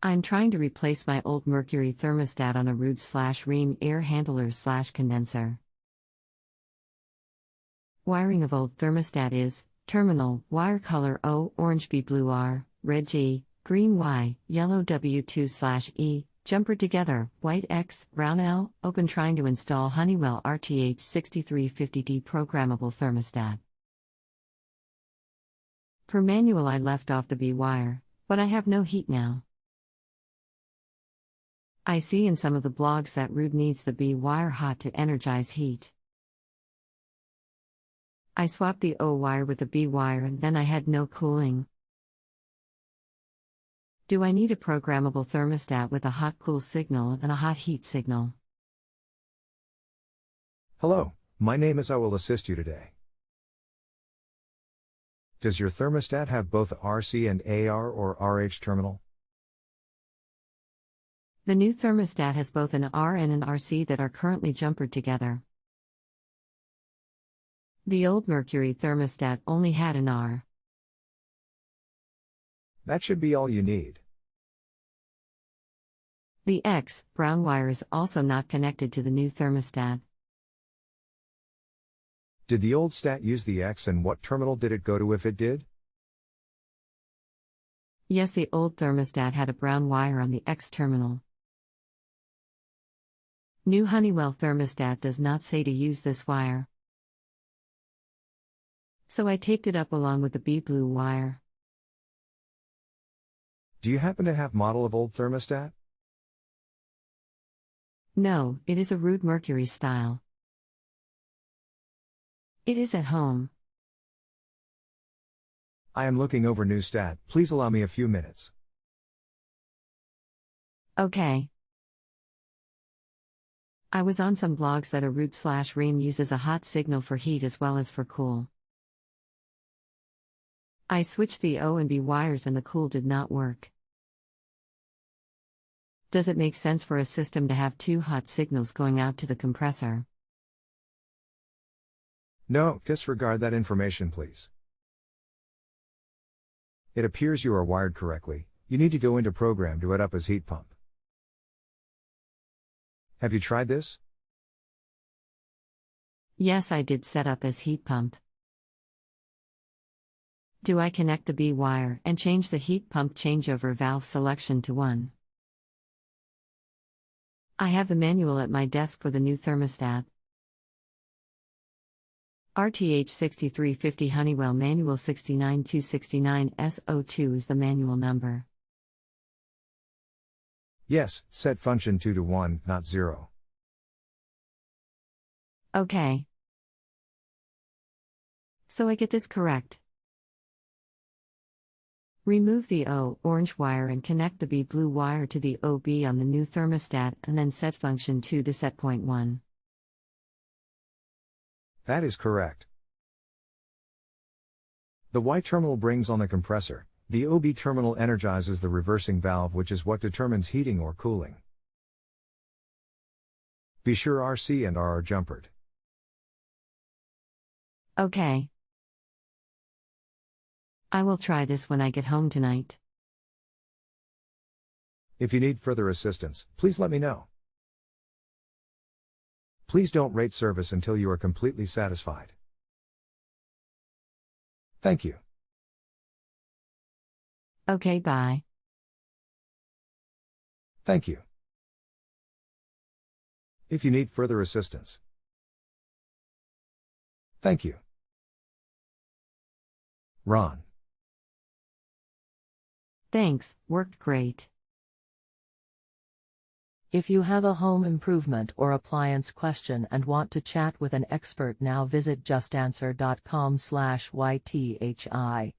I'm trying to replace my old mercury thermostat on a Ruud/Rheem air handler/condenser. Wiring of old thermostat is: terminal, wire color O, orange B, blue R, red G, green Y, yellow W2/E, jumper together, white X, brown L, open. Trying to install Honeywell RTH6350D programmable thermostat. Per manual I left off the B wire, but I have no heat now. I see in some of the blogs that Ruud needs the B wire hot to energize heat. I swapped the O wire with the B wire and then I had no cooling. Do I need a programmable thermostat with a hot-cool signal and a hot-heat signal? Hello, my name is I will assist you today. Does your thermostat have both RC and AR or RH terminal? The new thermostat has both an R and an RC that are currently jumpered together. The old mercury thermostat only had an R. That should be all you need. The X, brown wire is also not connected to the new thermostat. Did the old stat use the X and what terminal did it go to if it did? Yes, the old thermostat had a brown wire on the X terminal. New Honeywell thermostat does not say to use this wire. So I taped it up along with the B blue wire. Do you happen to have model of old thermostat? No, it is a Ruud mercury style. It is at home. I am looking over new stat, please allow me a few minutes. Okay. I was on some blogs that a Ruud/Rheem uses a hot signal for heat as well as for cool. I switched the O and B wires and the cool did not work. Does it make sense for a system to have two hot signals going out to the compressor? No, disregard that information please. It appears you are wired correctly, you need to go into program to add up as heat pump. Have you tried this? Yes, I did set up as heat pump. Do I connect the B wire and change the heat pump changeover valve selection to 1? I have the manual at my desk for the new thermostat. RTH6350 Honeywell Manual 69269 SO2 is the manual number. Yes, set function 2 to 1, not 0. Okay. So I get this correct. Remove the O orange wire and connect the B blue wire to the OB on the new thermostat and then set function 2 to set point 1. That is correct. The Y terminal brings on the compressor, the OB terminal energizes the reversing valve, which is what determines heating or cooling. Be sure RC and R are jumpered. Okay. I will try this when I get home tonight. If you need further assistance, please let me know. Please don't rate service until you are completely satisfied. Thank you. Okay, bye. Thank you. If you need further assistance. Thank you. Ron. Thanks, worked great. If you have a home improvement or appliance question and want to chat with an expert now, visit justanswer.com/YTHI.